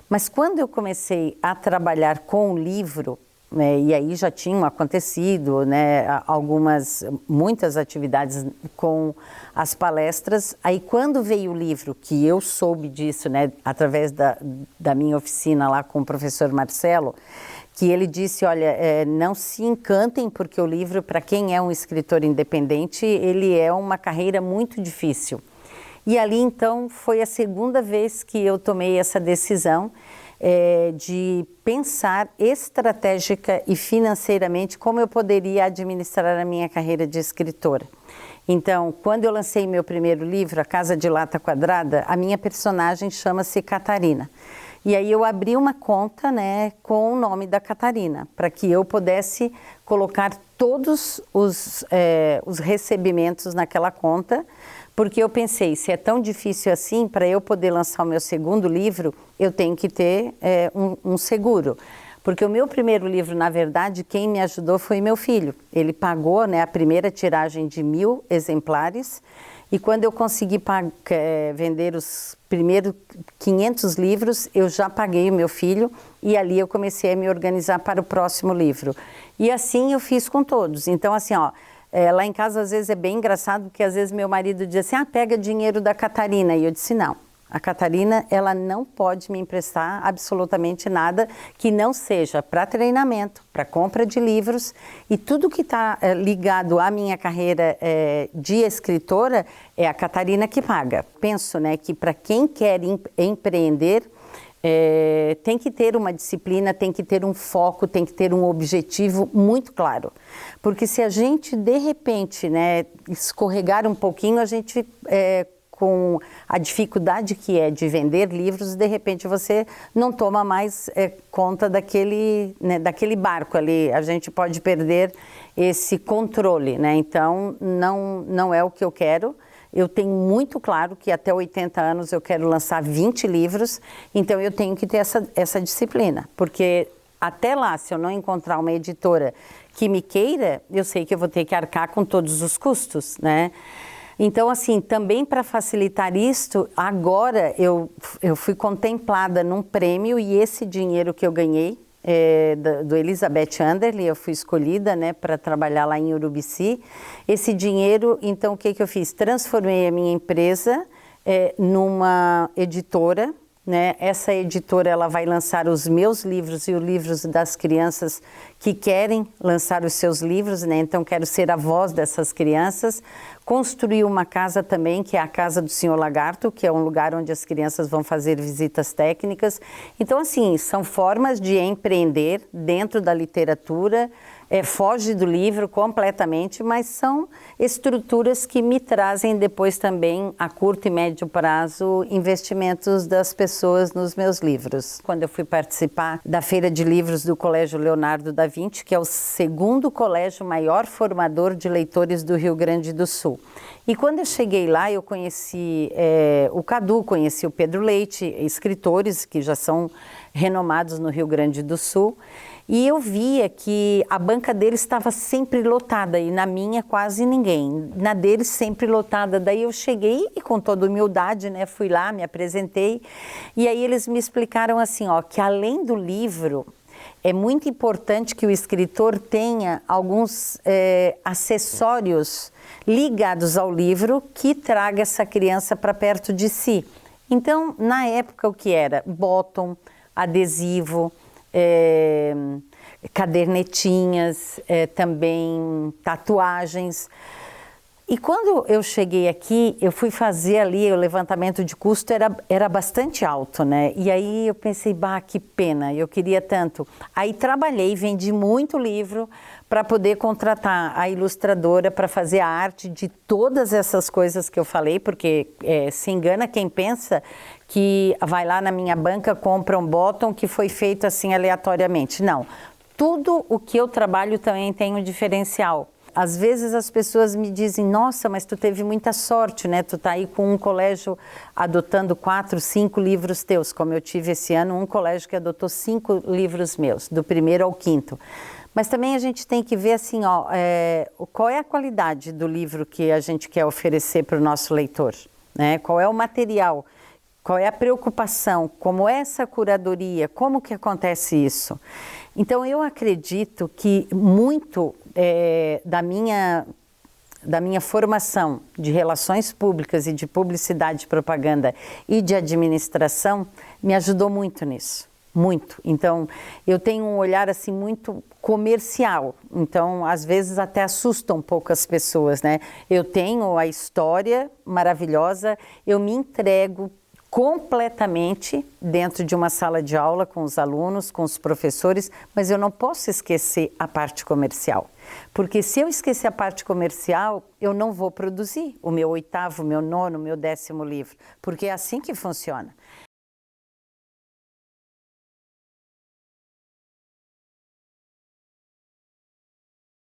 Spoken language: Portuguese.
Mas quando eu comecei a trabalhar com o livro, e aí já tinham acontecido, né, muitas atividades com as palestras. Aí quando veio o livro, que eu soube disso, né, através da minha oficina lá com o professor Marcelo, que ele disse, olha, não se encantem, porque o livro, para quem é um escritor independente, ele é uma carreira muito difícil. E ali, então, foi a segunda vez que eu tomei essa decisão de pensar estratégica e financeiramente como eu poderia administrar a minha carreira de escritora. Então, quando eu lancei meu primeiro livro, A Casa de Lata Quadrada, a minha personagem chama-se Catarina. E aí eu abri uma conta, né, com o nome da Catarina, para que eu pudesse colocar todos os recebimentos naquela conta, porque eu pensei, se é tão difícil assim, para eu poder lançar o meu segundo livro, eu tenho que ter um seguro. Porque o meu primeiro livro, na verdade, quem me ajudou foi meu filho. Ele pagou, né, a primeira tiragem de 1000 exemplares, e quando eu consegui vender os primeiros 500 livros, eu já paguei o meu filho, e ali eu comecei a me organizar para o próximo livro. E assim eu fiz com todos. Então, assim, ó, lá em casa às vezes é bem engraçado, porque às vezes meu marido diz assim, pega dinheiro da Catarina, e eu disse não. A Catarina, ela não pode me emprestar absolutamente nada que não seja para treinamento, para compra de livros, e tudo que está ligado à minha carreira de escritora é a Catarina que paga. Penso, né, que para quem quer empreender, tem que ter uma disciplina, tem que ter um foco, tem que ter um objetivo muito claro. Porque se a gente, de repente, né, escorregar um pouquinho, a gente... com a dificuldade que é de vender livros, de repente você não toma mais conta daquele barco ali, a gente pode perder esse controle, né? Então não é o que eu quero. Eu tenho muito claro que até 80 anos eu quero lançar 20 livros, então eu tenho que ter essa disciplina, porque até lá, se eu não encontrar uma editora que me queira, eu sei que eu vou ter que arcar com todos os custos, né? Então, assim, também para facilitar isto, agora eu fui contemplada num prêmio, e esse dinheiro que eu ganhei do Elizabeth Anderle, eu fui escolhida, né, para trabalhar lá em Urubici. Esse dinheiro, então, o que eu fiz? Transformei a minha empresa numa editora, né? Essa editora, ela vai lançar os meus livros e os livros das crianças que querem lançar os seus livros, né? Então quero ser a voz dessas crianças. Construí uma casa também, que é a Casa do Senhor Lagarto, que é um lugar onde as crianças vão fazer visitas técnicas. Então, assim, são formas de empreender dentro da literatura, foge do livro completamente, mas são estruturas que me trazem depois também, a curto e médio prazo, investimentos das pessoas nos meus livros. Quando eu fui participar da Feira de Livros do Colégio Leonardo da Vinci, que é o segundo colégio maior formador de leitores do Rio Grande do Sul. E quando eu cheguei lá, eu conheci o Cadu, conheci o Pedro Leite, escritores que já são renomados no Rio Grande do Sul. E eu via que a banca deles estava sempre lotada, e na minha quase ninguém. Na deles sempre lotada. Daí eu cheguei e, com toda humildade, né, fui lá, me apresentei. E aí eles me explicaram assim, ó, que além do livro, é muito importante que o escritor tenha alguns acessórios ligados ao livro que traga essa criança para perto de si. Então, na época, o que era? Bottom, adesivo, cadernetinhas, também tatuagens. E quando eu cheguei aqui, eu fui fazer ali o levantamento de custo, era bastante alto, né? E aí eu pensei, que pena, eu queria tanto. Aí trabalhei, vendi muito livro para poder contratar a ilustradora para fazer a arte de todas essas coisas que eu falei, porque se engana quem pensa que vai lá na minha banca, compra um bottom que foi feito assim aleatoriamente. Não, tudo o que eu trabalho também tem um diferencial. Às vezes as pessoas me dizem, nossa, mas tu teve muita sorte, né? Tu tá aí com um colégio adotando 4, 5 livros teus, como eu tive esse ano, um colégio que adotou 5 livros meus, do primeiro ao quinto. Mas também a gente tem que ver assim, ó, qual é a qualidade do livro que a gente quer oferecer para o nosso leitor, né? Qual é o material? qual é a preocupação, como é essa curadoria, como que acontece isso. Então, eu acredito que muito da minha formação de relações públicas e de publicidade e propaganda e de administração me ajudou muito nisso. Muito. Então, eu tenho um olhar assim muito comercial. Então, às vezes até assusta um pouco as pessoas, né? Eu tenho a história maravilhosa, eu me entrego completamente dentro de uma sala de aula com os alunos, com os professores, mas eu não posso esquecer a parte comercial. Porque se eu esquecer a parte comercial, eu não vou produzir o meu 8º, o meu 9º, o meu 10º livro. Porque é assim que funciona.